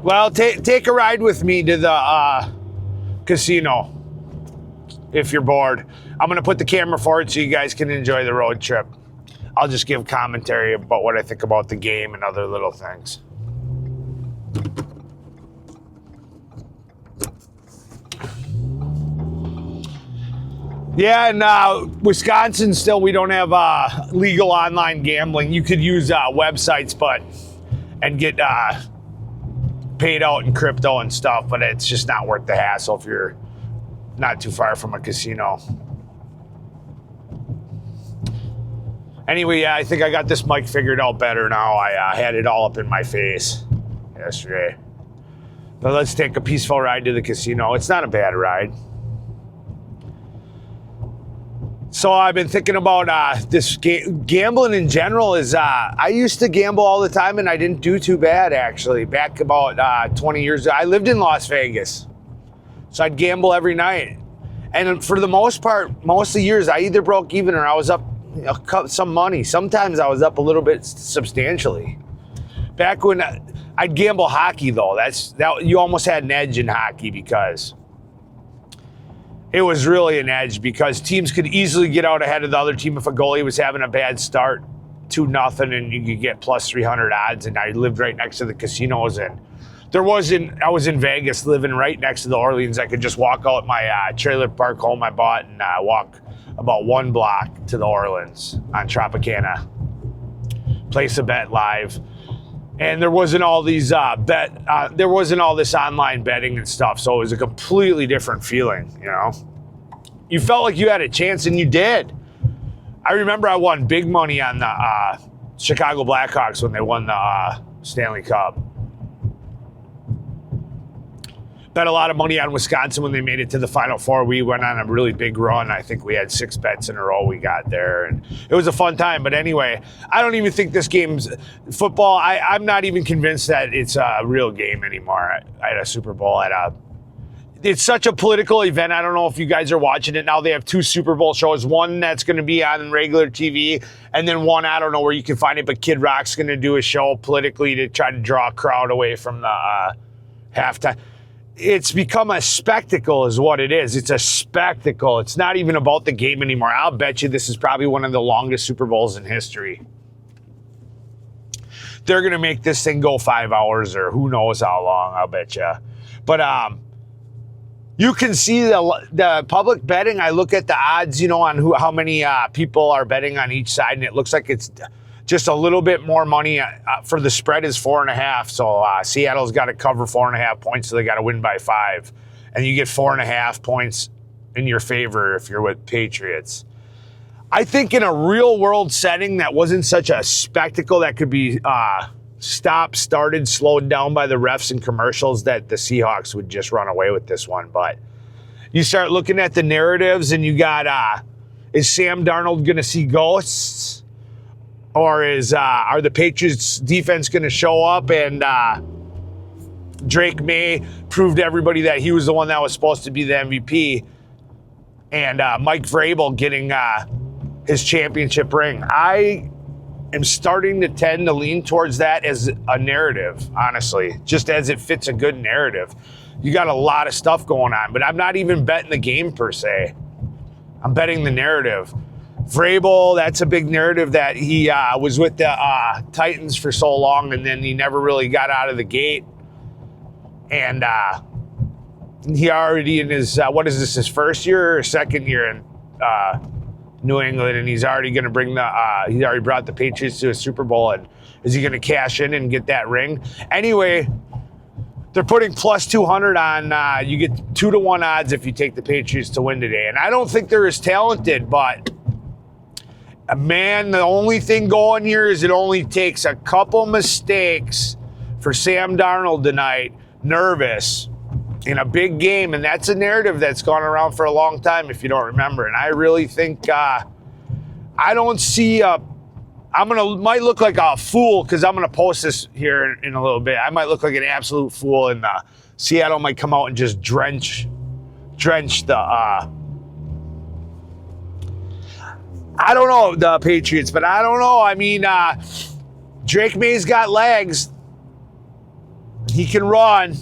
Well, take a ride with me to the casino if you're bored. I'm going to put the camera forward so you guys can enjoy the road trip. I'll just give commentary about what I think about the game and other little things. Yeah, and Wisconsin still, we don't have legal online gambling. You could use websites, and get paid out in crypto and stuff, but it's just not worth the hassle if you're not too far from a casino. Anyway, yeah, I think I got this mic figured out better now. I had it all up in my face yesterday. But let's take a peaceful ride to the casino. It's not a bad ride. So I've been thinking about this gambling in general. I used to gamble all the time and I didn't do too bad, actually. Back about 20 years ago, I lived in Las Vegas. So I'd gamble every night. And for the most part, most of the years, I either broke even or I was up some money. Sometimes I was up a little bit substantially. Back when I'd gamble hockey, though, that you almost had an edge in hockey because it was really an edge because teams could easily get out ahead of the other team if a goalie was having a bad start, 2-0, and you could get plus 300 odds. And I lived right next to the casinos, and I was in Vegas living right next to the Orleans. I could just walk out my trailer park home I bought and walk about 1 block to the Orleans on Tropicana. Place a bet live. And there wasn't all these there wasn't all this online betting and stuff, so it was a completely different feeling, you know. You felt like you had a chance, and you did. I remember I won big money on the Chicago Blackhawks when they won the Stanley Cup. Bet a lot of money on Wisconsin when they made it to the Final Four. We went on a really big run. I think we had 6 bets in a row we got there, and it was a fun time. But anyway, I don't even think this game's football. I'm not even convinced that it's a real game anymore. At a Super Bowl, it's such a political event. I don't know if you guys are watching it now. They have 2 Super Bowl shows. One that's going to be on regular TV, and then one, I don't know where you can find it, but Kid Rock's going to do a show politically to try to draw a crowd away from the halftime. It's become a spectacle is what it is. It's a spectacle. It's not even about the game anymore. I'll bet you this is probably one of the longest Super Bowls in history. They're going to make this thing go 5 hours or who knows how long, I'll bet you. But you can see the public betting. I look at the odds, you know, on how many people are betting on each side, and it looks like it's just a little bit more money for the spread is 4.5. So Seattle's got to cover 4.5 points, so they got to win by 5. And you get 4.5 points in your favor if you're with Patriots. I think in a real world setting that wasn't such a spectacle that could be stopped, started, slowed down by the refs and commercials, that the Seahawks would just run away with this one. But you start looking at the narratives and you got, is Sam Darnold going to see ghosts? Or are the Patriots defense going to show up and Drake May proved to everybody that he was the one that was supposed to be the MVP, and Mike Vrabel getting his championship ring? I am starting to tend to lean towards that as a narrative, honestly, just as it fits a good narrative. You got a lot of stuff going on, but I'm not even betting the game per se. I'm betting the narrative. Vrabel, that's a big narrative that he was with the Titans for so long, and then he never really got out of the gate. And he already in his, his first year or second year in New England, and he's already going to bring he's already brought the Patriots to a Super Bowl, and is he going to cash in and get that ring? Anyway, they're putting plus 200 on, you get 2-1 odds if you take the Patriots to win today. And I don't think they're as talented, but man, the only thing going here is it only takes a couple mistakes for Sam Darnold tonight, nervous, in a big game. And that's a narrative that's gone around for a long time, if you don't remember. And I really think, I don't see might look like a fool, because I'm going to post this here in a little bit. I might look like an absolute fool, and Seattle might come out and just drench the, I don't know, the Patriots, but I don't know. I mean, Drake May's got legs. He can run.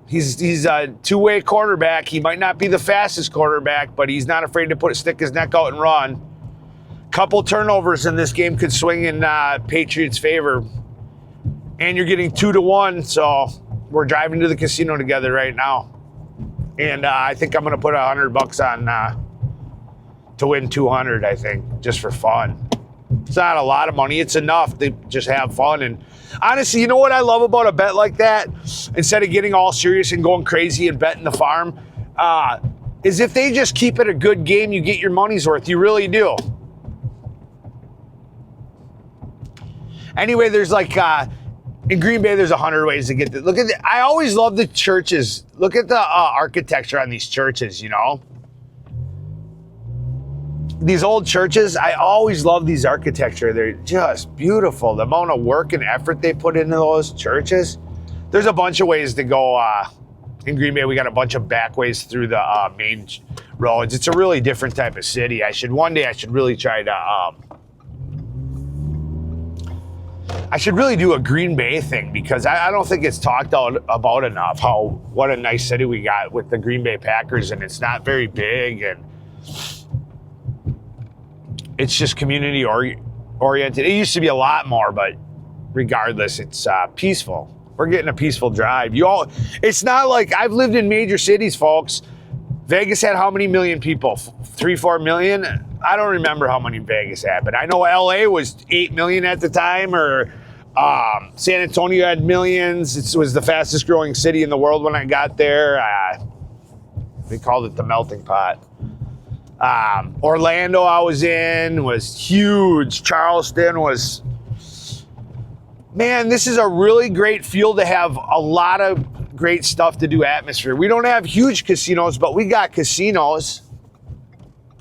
He's a two-way quarterback. He might not be the fastest quarterback, but he's not afraid to stick his neck out and run. Couple turnovers in this game could swing in Patriots' favor. And you're getting 2-1, so we're driving to the casino together right now. And I think I'm going to put $100 on to win 200, I think, just for fun. It's not a lot of money. It's enough to just have fun. And honestly, you know what I love about a bet like that? Instead of getting all serious and going crazy and betting the farm, is if they just keep it a good game, you get your money's worth. You really do. Anyway, there's like, in Green Bay, there's 100 ways to get this. Look at I always love the churches. Look at the architecture on these churches, you know? These old churches, I always love these architecture. They're just beautiful. The amount of work and effort they put into those churches. There's a bunch of ways to go. In Green Bay, we got a bunch of back ways through the main roads. It's a really different type of city. One day I should really try to, I should really do a Green Bay thing because I don't think it's talked about enough what a nice city we got with the Green Bay Packers, and it's not very big and it's just community oriented. It used to be a lot more, but regardless, it's peaceful. We're getting a peaceful drive. It's not like I've lived in major cities, folks. Vegas had how many million people? 3-4 million? I don't remember how many Vegas had, but I know LA was 8 million at the time, or San Antonio had millions. It was the fastest growing city in the world when I got there. They called it the melting pot. Orlando I was in was huge. Charleston was, man, this is a really great field to have a lot of great stuff to do atmosphere. We don't have huge casinos, but we got casinos.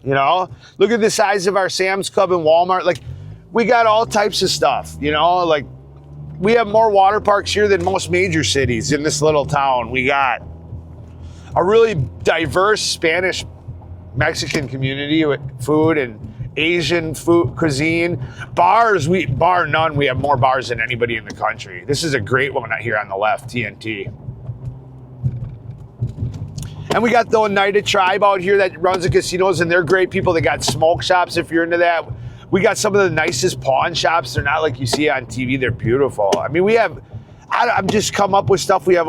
You know, look at the size of our Sam's Club and Walmart. Like, we got all types of stuff, you know, like we have more water parks here than most major cities in this little town. We got a really diverse Spanish Mexican community with food and Asian food cuisine. Bars, bar none, we have more bars than anybody in the country. This is a great one here on the left, TNT. And we got the Oneida Tribe out here that runs the casinos, and they're great people. They got smoke shops if you're into that. We got some of the nicest pawn shops. They're not like you see on TV. They're beautiful. I mean, I'm just come up with stuff. We have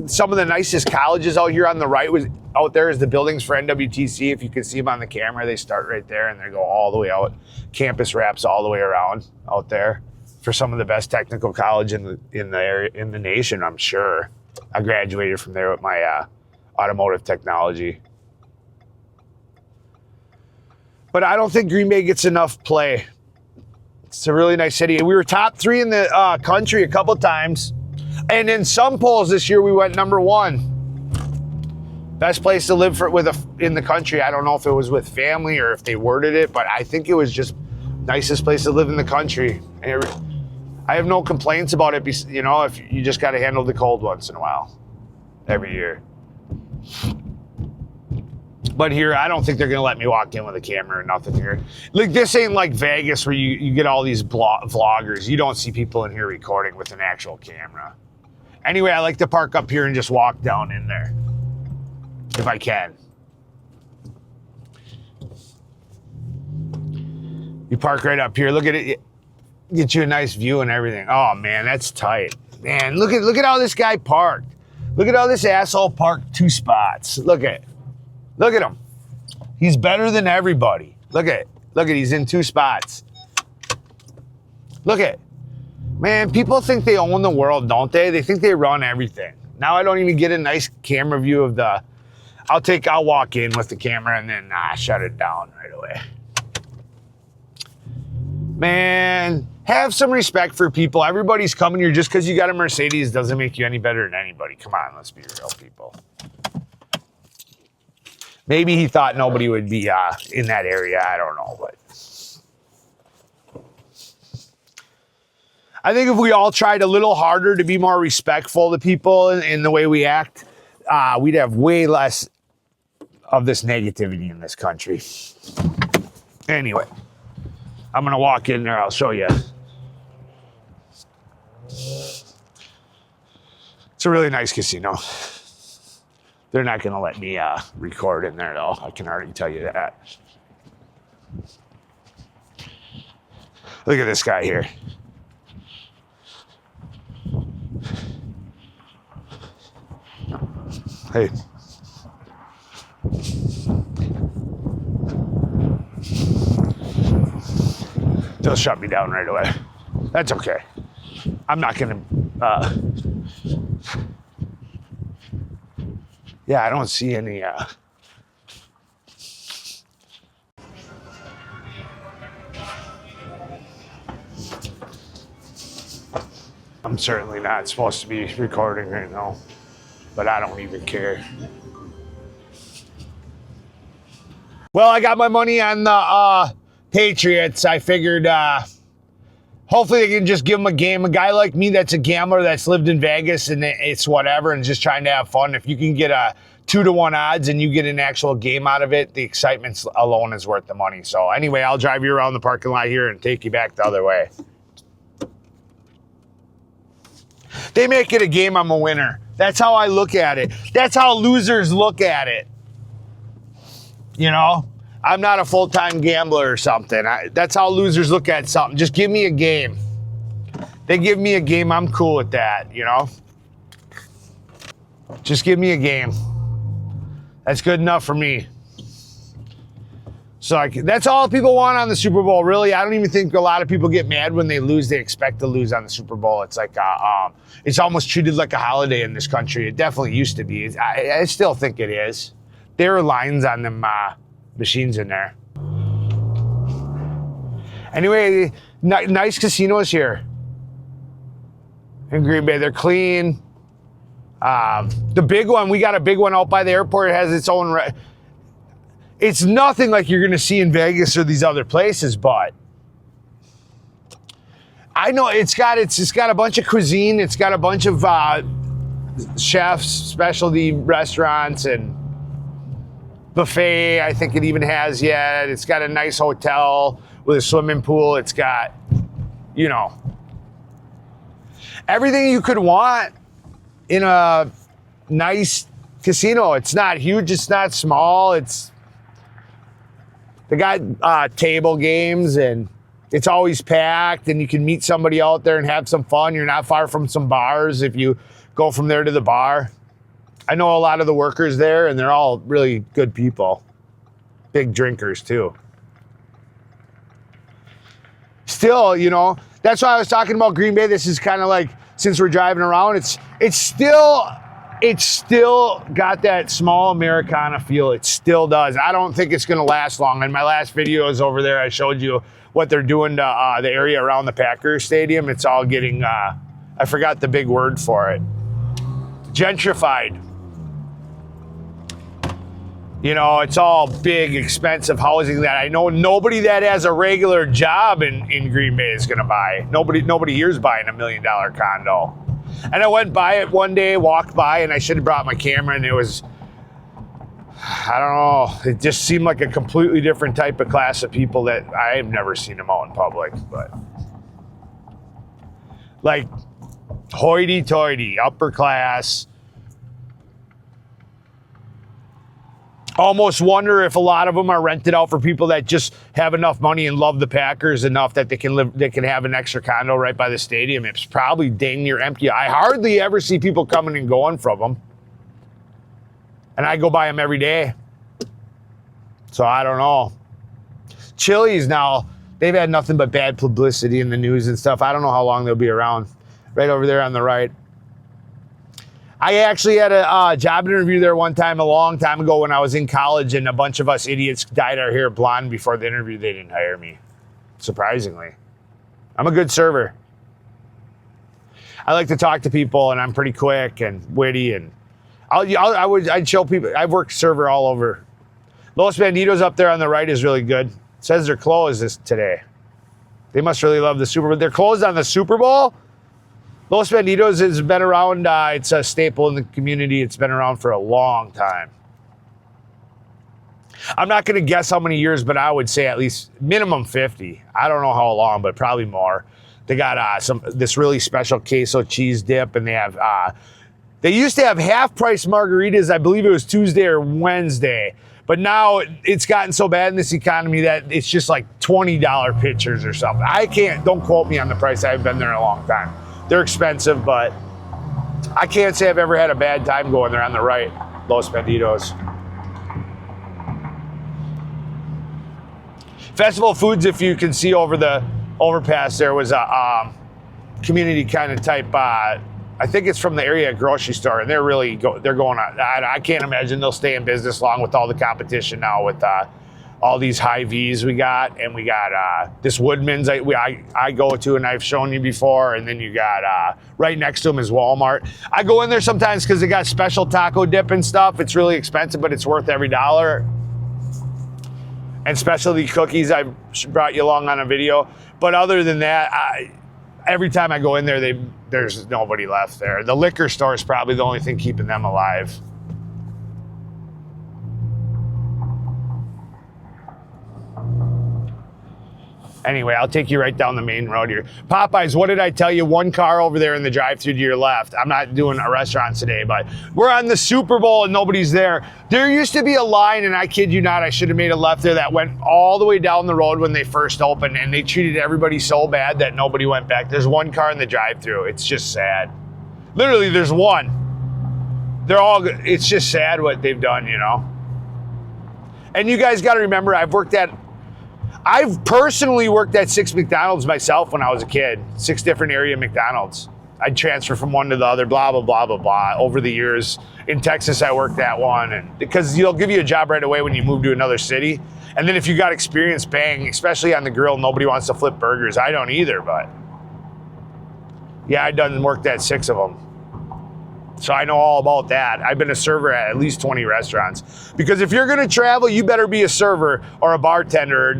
some of the nicest colleges out here on the right. Out there is the buildings for NWTC. If you can see them on the camera, they start right there and they go all the way out. Campus wraps all the way around out there for some of the best technical college in the area, in the nation, I'm sure. I graduated from there with my automotive technology. But I don't think Green Bay gets enough play. It's a really nice city. We were top 3 in the country a couple times. And in some polls this year, we went number 1. Best place to live in the country. I don't know if it was with family or if they worded it, but I think it was just nicest place to live in the country. And I have no complaints about it. You know, if you just got to handle the cold once in a while, every year. But here, I don't think they're going to let me walk in with a camera or nothing here. Like, this ain't like Vegas where you get all these vloggers. You don't see people in here recording with an actual camera. Anyway, I like to park up here and just walk down in there if I can. You park right up here. Look at it. Get you a nice view and everything. Oh, man, that's tight. Man, look at how this guy parked. Look at how this asshole parked 2 spots. Look at him. He's better than everybody. Look at he's in 2 spots. Look at, man, people think they own the world, don't they? They think they run everything. Now I don't even get a nice camera view of I'll walk in with the camera and then shut it down right away. Man, have some respect for people. Everybody's coming here. Just because you got a Mercedes doesn't make you any better than anybody. Come on, let's be real, people. Maybe he thought nobody would be in that area. I don't know, but I think if we all tried a little harder to be more respectful to people in the way we act, we'd have way less of this negativity in this country. Anyway, I'm going to walk in there. I'll show you. a really nice casino. They're not going to let me record in there, though. I can already tell you that. Look at this guy here. Hey. They'll shut me down right away. That's okay. I'm not going to... yeah, I don't see any... I'm certainly not supposed to be recording right now, but I don't even care. Well, I got my money on the Patriots. I figured hopefully they can just give them a game. A guy like me that's a gambler that's lived in Vegas and it's whatever and just trying to have fun. If you can get a 2-to-1 odds and you get an actual game out of it, the excitement alone is worth the money. So anyway, I'll drive you around the parking lot here and take you back the other way. They make it a game, I'm a winner. That's how I look at it. That's how losers look at it. You know? I'm not a full-time gambler or something. That's how losers look at something. Just give me a game. They give me a game, I'm cool with that, you know? Just give me a game. That's good enough for me. So that's all people want on the Super Bowl, really. I don't even think a lot of people get mad when they lose. They expect to lose on the Super Bowl. It's like, it's almost treated like a holiday in this country. It definitely used to be. I still think it is. There are lines on them machines in there. Anyway, nice casinos here in Green Bay. They're clean. The big one, we got a big one out by the airport. It has its own... It's nothing like you're going to see in Vegas or these other places, but I know it's got a bunch of cuisine. It's got a bunch of chefs, specialty restaurants, and buffet. I think it even has yet. It's got a nice hotel with a swimming pool. It's got, you know, everything you could want in a nice casino. It's not huge. It's not small. They got table games, and it's always packed, and you can meet somebody out there and have some fun. You're not far from some bars if you go from there to the bar. I know a lot of the workers there, and they're all really good people. Big drinkers, too. Still, you know, that's why I was talking about Green Bay. This is kind of like, since we're driving around, it's still got that small Americana feel. It still does. I don't think it's going to last long. In my last videos over there, I showed you what they're doing to the area around the Packers Stadium. It's all getting, I forgot the big word for it, gentrified. You know, it's all big, expensive housing that I know nobody that has a regular job in Green Bay is going to buy. Nobody here is buying $1 million condo. And I went by it one day, walked by, and I should have brought my camera, and it was, I don't know, it just seemed like a completely different type of class of people that I have never seen them out in public, but like hoity-toity, upper class. Almost wonder if a lot of them are rented out for people that just have enough money and love the Packers enough that they can have an extra condo right by the stadium. It's probably dang near empty. I hardly ever see people coming and going from them. And I go by them every day. So I don't know. Chili's now, they've had nothing but bad publicity in the news and stuff. I don't know how long they'll be around. Right over there on the right. I actually had a job interview there one time, a long time ago when I was in college, and a bunch of us idiots dyed our hair blonde before the interview. They didn't hire me, surprisingly. I'm a good server. I like to talk to people, and I'm pretty quick and witty, and I'd show people. I've worked server all over. Los Banditos up there on the right is really good. It says they're closed today. They must really love the Super Bowl. They're closed on the Super Bowl? Los Banditos has been around. It's a staple in the community. It's been around for a long time. I'm not going to guess how many years, but I would say at least minimum 50. I don't know how long, but probably more. They got this really special queso cheese dip, and they They used to have half-price margaritas, I believe it was Tuesday or Wednesday. But now it's gotten so bad in this economy that it's just like $20 pitchers or something. Don't quote me on the price. I haven't been there in a long time. They're expensive, but I can't say I've ever had a bad time going there on the right. Los Bandidos. Festival Foods, if you can see over the overpass, there was a community kind of type, I think it's from the area grocery store, and they're going on. I can't imagine they'll stay in business long with all the competition now with all these Hy-Vees we got, and we got this Woodman's I go to, and I've shown you before, and then you got right next to them is Walmart. I go in there sometimes because they got special taco dip and stuff. It's really expensive, but it's worth every dollar. And specialty cookies, I brought you along on a video. But other than that, every time I go in there, there's nobody left there. The liquor store is probably the only thing keeping them alive. Anyway, I'll take you right down the main road here. Popeyes, what did I tell you? One car over there in the drive-thru to your left. I'm not doing a restaurant today, but we're on the Super Bowl and nobody's there. There used to be a line, and I kid you not, I should have made a left there that went all the way down the road when they first opened, and they treated everybody so bad that nobody went back. There's one car in the drive-thru. It's just sad. Literally, there's one. It's just sad what they've done, you know? And you guys got to remember, I've personally worked at 6 McDonald's myself when I was a kid, 6 different area McDonald's. I'd transfer from one to the other, blah, blah, blah, blah, blah. Over the years, in Texas, I worked at one. And because they'll give you a job right away when you move to another city. And then if you got experience, bang, especially on the grill, nobody wants to flip burgers. I don't either, but yeah, I done worked at 6 of them. So I know all about that. I've been a server at least 20 restaurants. Because if you're going to travel, you better be a server or a bartender.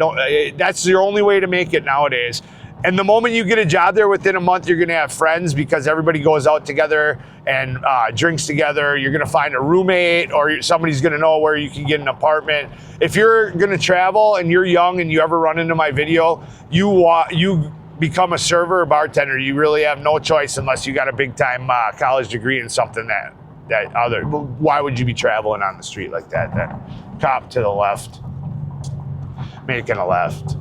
That's your only way to make it nowadays. And the moment you get a job there, within a month, you're going to have friends because everybody goes out together and drinks together. You're going to find a roommate, or somebody's going to know where you can get an apartment. If you're going to travel and you're young and you ever run into my video, you become a server or bartender. You really have no choice unless you got a big time college degree in something why would you be traveling on the street like that? That cop to the left, making a left.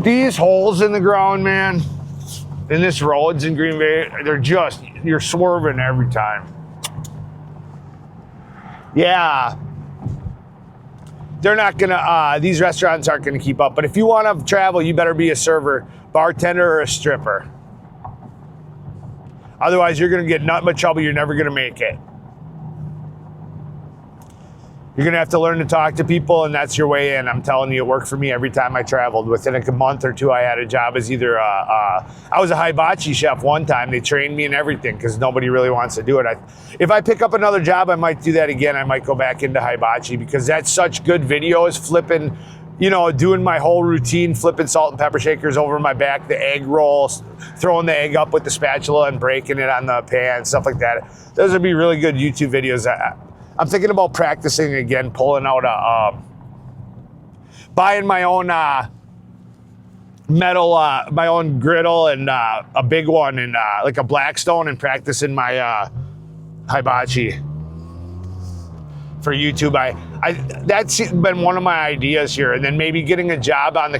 These holes in the ground, man, in this roads in Green Bay, you're swerving every time. Yeah. They're not gonna, these restaurants aren't gonna keep up. But if you wanna travel, you better be a server, bartender, or a stripper. Otherwise, you're gonna get nothing but trouble. You're never gonna make it. You're gonna have to learn to talk to people, and that's your way in. I'm telling you, it worked for me every time I traveled. Within a month or two, I had a job as either, I was a Hybachi chef one time. They trained me in everything because nobody really wants to do it. If I pick up another job, I might do that again. I might go back into Hybachi because that's such good videos, flipping, doing my whole routine, flipping salt and pepper shakers over my back, the egg rolls, throwing the egg up with the spatula and breaking it on the pan, stuff like that. Those would be really good YouTube videos. I'm thinking about practicing again, pulling out buying my own metal, my own griddle and a big one and like a Blackstone, and practicing my Hybachi for YouTube. That's been one of my ideas here, and then maybe getting a job on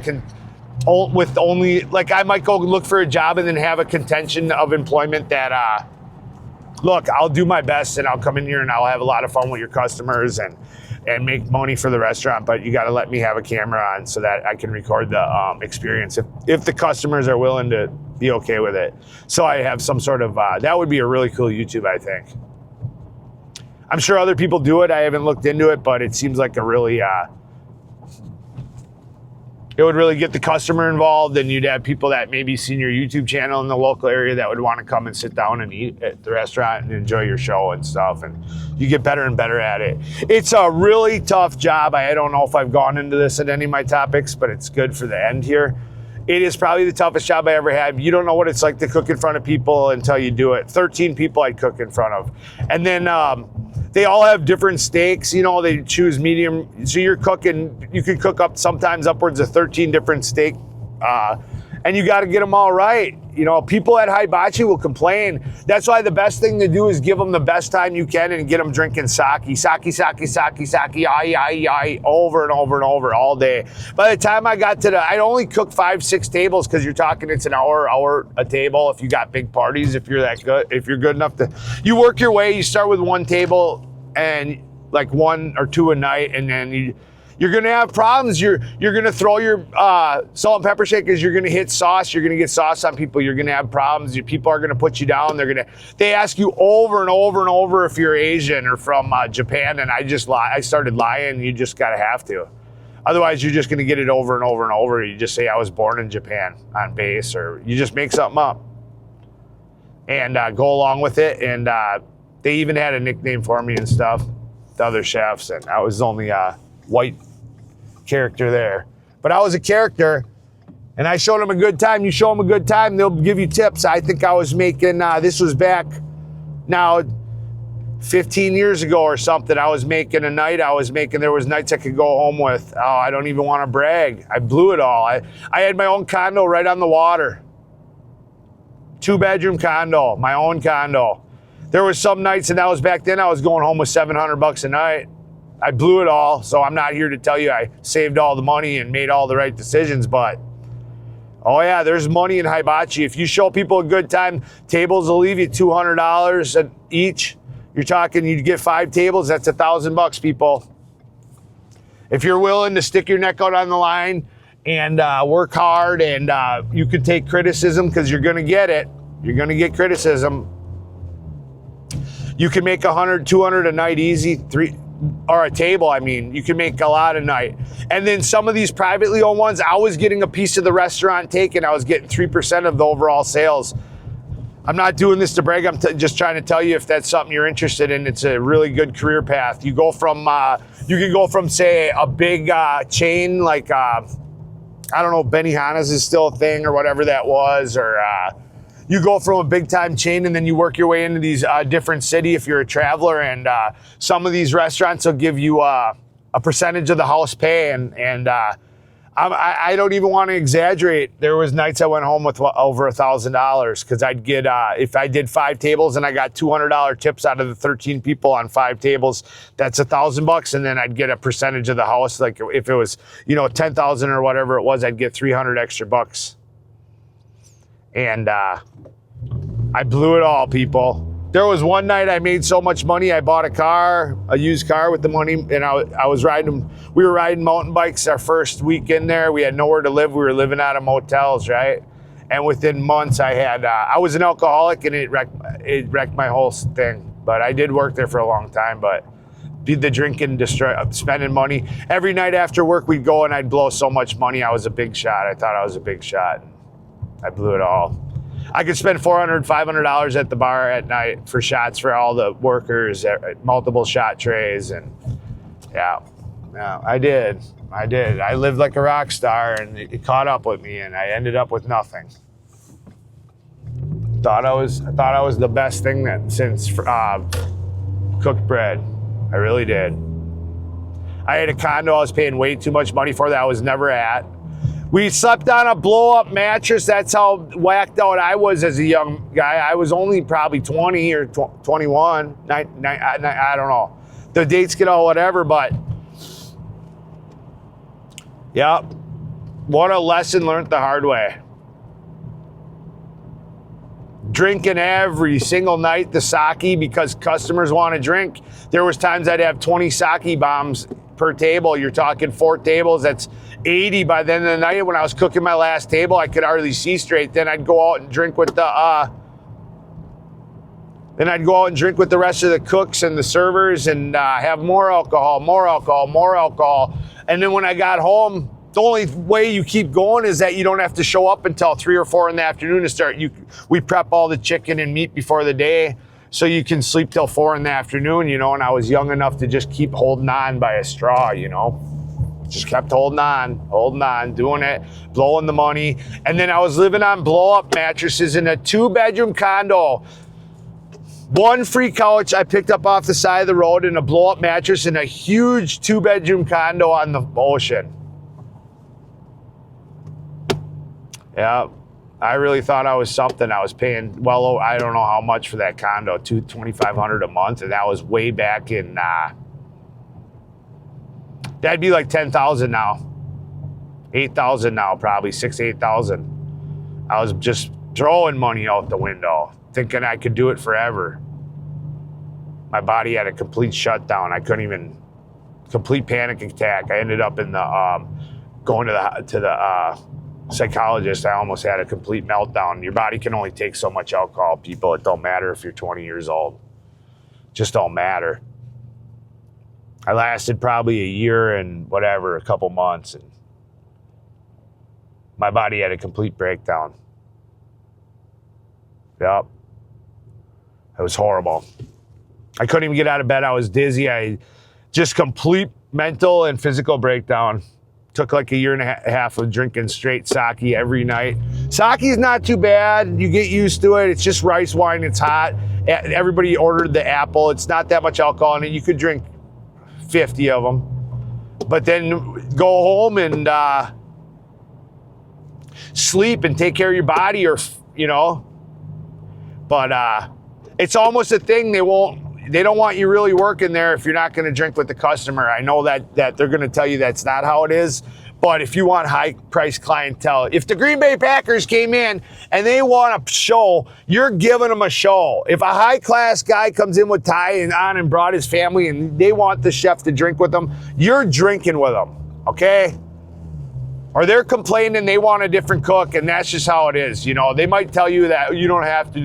with only, like, I might go look for a job and then have a contention of employment that look, I'll do my best and I'll come in here and I'll have a lot of fun with your customers and make money for the restaurant, but you got to let me have a camera on so that I can record the experience if the customers are willing to be okay with it. So I have some sort of, that would be a really cool YouTube, I think. I'm sure other people do it. I haven't looked into it, but it seems like a really, it would really get the customer involved, and you'd have people that maybe seen your YouTube channel in the local area that would want to come and sit down and eat at the restaurant and enjoy your show and stuff, and you get better and better at it. It's a really tough job. I don't know if I've gone into this at any of my topics, but it's good for the end here. It is probably the toughest job I ever had. You don't know what it's like to cook in front of people until you do it. 13 people I'd cook in front of. And then they all have different steaks. They choose medium. So you're cooking, you could cook up sometimes upwards of 13 different steak. And you got to get them all right. You know, people at Hybachi will complain. That's why the best thing to do is give them the best time you can and get them drinking sake, over and over and over all day. By the time I got to I'd only cook 5-6 tables because you're talking it's an hour a table if you got big parties, if you're that good, if you're good enough to, you work your way, you start with one table and like 1 or 2 a night, and then you're going to have problems. You're going to throw your salt and pepper shakers. You're going to hit sauce. You're going to get sauce on people. You're going to have problems. People are going to put you down. They ask you over and over and over if you're Asian or from Japan. And I started lying. You just got to have to. Otherwise, you're just going to get it over and over and over. You just say, I was born in Japan on base, or you just make something up and go along with it. And they even had a nickname for me and stuff, the other chefs. And I was only white character there, but I was a character, and I showed them a good time. You show them a good time, they'll give you tips. I think I was making this was back now 15 years ago or something. I was making a night. There was nights I could go home with. Oh, I don't even want to brag. I blew it all. I had my own condo right on the water, 2-bedroom condo, my own condo. There was some nights, and that was back then, I was going home with $700 a night. I blew it all, so I'm not here to tell you I saved all the money and made all the right decisions, but oh yeah, there's money in Hybachi. If you show people a good time, tables will leave you $200 each. You're talking, you get 5 tables, that's $1,000, people. If you're willing to stick your neck out on the line and work hard, and you can take criticism, because you're gonna get it. You're gonna get criticism. You can make 100, 200 a night easy, or a table, I mean, you can make a lot a night. And then some of these privately owned ones, I was getting a piece of the restaurant taken. I was getting 3% of the overall sales. I'm not doing this to brag. I'm just trying to tell you, if that's something you're interested in, it's a really good career path. You go from, you can go from, say, a big chain like, I don't know, Benihana's is still a thing or whatever that was, or you go from a big time chain, and then you work your way into these different city if you're a traveler, and some of these restaurants will give you a percentage of the house pay, and I don't even want to exaggerate. There was nights I went home with over $1,000, because I'd get, if I did 5 tables and I got $200 tips out of the 13 people on 5 tables, that's $1,000, and then I'd get a percentage of the house. Like if it was, 10,000 or whatever it was, I'd get 300 extra bucks. And I blew it all, people. There was one night I made so much money, I bought a used car with the money, and we were riding mountain bikes our first week in there. We had nowhere to live. We were living out of motels, right? And within months I was an alcoholic, and it wrecked my whole thing. But I did work there for a long time, but the drinking, spending money. Every night after work, we'd go and I'd blow so much money. I was a big shot. I thought I was a big shot. I blew it all. I could spend $400, $500 at the bar at night for shots for all the workers, multiple shot trays, and yeah, I did. I lived like a rock star, and it caught up with me, and I ended up with nothing. I thought I was the best thing since cooked bread. I really did. I had a condo I was paying way too much money for that I was never at. We slept on a blow-up mattress. That's how whacked out I was as a young guy. I was only probably 20 or 21. I don't know. The dates get all whatever, but yeah, what a lesson learned the hard way. Drinking every single night the sake because customers want to drink. There was times I'd have 20 sake bombs per table. You're talking 4 tables, that's 80 by the end of the night. When I was cooking my last table, I could hardly see straight. Then I'd go out and drink with the rest of the cooks and the servers, and have more alcohol. And then when I got home, the only way you keep going is that you don't have to show up until 3 or 4 in the afternoon to start. We prep all the chicken and meat before the day, so you can sleep till 4 in the afternoon, and I was young enough to just keep holding on by a straw, Just kept holding on, doing it, blowing the money. And then I was living on blow-up mattresses in a 2-bedroom condo. 1 free couch I picked up off the side of the road, and a blow-up mattress in a huge 2-bedroom condo on the ocean. Yeah. I really thought I was something. I was paying well, I don't know how much for that condo, $2,500 a month, and that was way back in. That'd be like 10,000 now, 8,000 now, probably 8,000. I was just throwing money out the window, thinking I could do it forever. My body had a complete shutdown. I couldn't even complete panic attack. I ended up in the going to the psychologist. I almost had a complete meltdown. Your body can only take so much alcohol, people. It don't matter if you're 20 years old. Just don't matter. I lasted probably a year and whatever, a couple months, and my body had a complete breakdown. Yep. It was horrible. I couldn't even get out of bed. I was dizzy. I just complete mental and physical breakdown. Took like a year and a half of drinking straight sake every night. Sake's not too bad. You get used to it. It's just rice wine. It's hot. Everybody ordered the apple. It's not that much alcohol in it. You could drink 50 of them. But then go home and sleep and take care of your body, or, you know. But it's almost a thing. They don't want you really working there if you're not going to drink with the customer. I know that they're going to tell you that's not how it is. But if you want high price clientele, if the Green Bay Packers came in and they want a show, you're giving them a show. If a high class guy comes in with tie and on and brought his family and they want the chef to drink with them, you're drinking with them, okay? Or they're complaining they want a different cook, and that's just how it is. You know, they might tell you that you don't have to.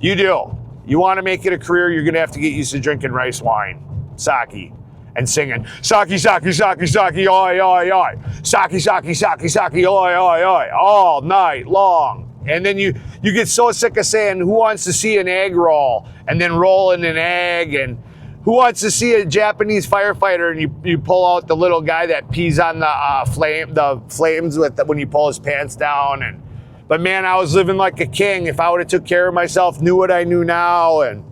You do. You want to make it a career, you're going to have to get used to drinking rice wine, sake, and singing, sake, sake, sake, sake, oi, oi, oi. Sake, sake, sake, sake, oi, oi, oi, all night long. And then you get so sick of saying, who wants to see an egg roll? And then rolling an egg. And who wants to see a Japanese firefighter? And you pull out the little guy that pees on the flames when you pull his pants down. But man, I was living like a king. If I would have took care of myself, knew what I knew now, and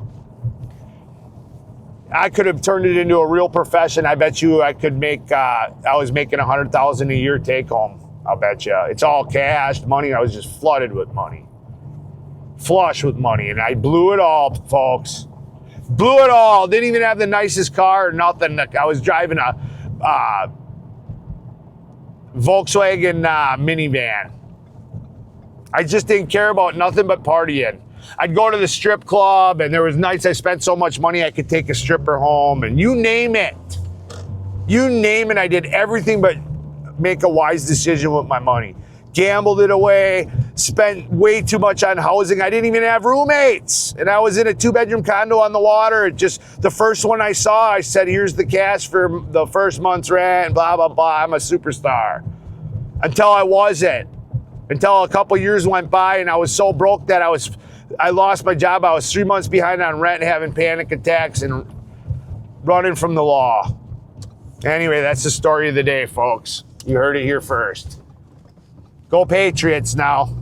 I could have turned it into a real profession. I bet you I could make, I was making $100,000 a year take home. I'll bet you. It's all cash money. I was just flooded with money. Flush with money. And I blew it all, folks. Blew it all. Didn't even have the nicest car or nothing. I was driving a Volkswagen minivan. I just didn't care about nothing but partying. I'd go to the strip club, and there was nights I spent so much money I could take a stripper home, and you name it. You name it, I did everything but make a wise decision with my money. Gambled it away, spent way too much on housing. I didn't even have roommates, and I was in a 2-bedroom condo on the water. The first one I saw, I said, here's the cash for the first month's rent, blah, blah, blah. I'm a superstar. Until I wasn't. Until a couple years went by, and I was so broke that I lost my job. I was 3 months behind on rent, having panic attacks and running from the law. Anyway, that's the story of the day, folks. You heard it here first. Go Patriots now.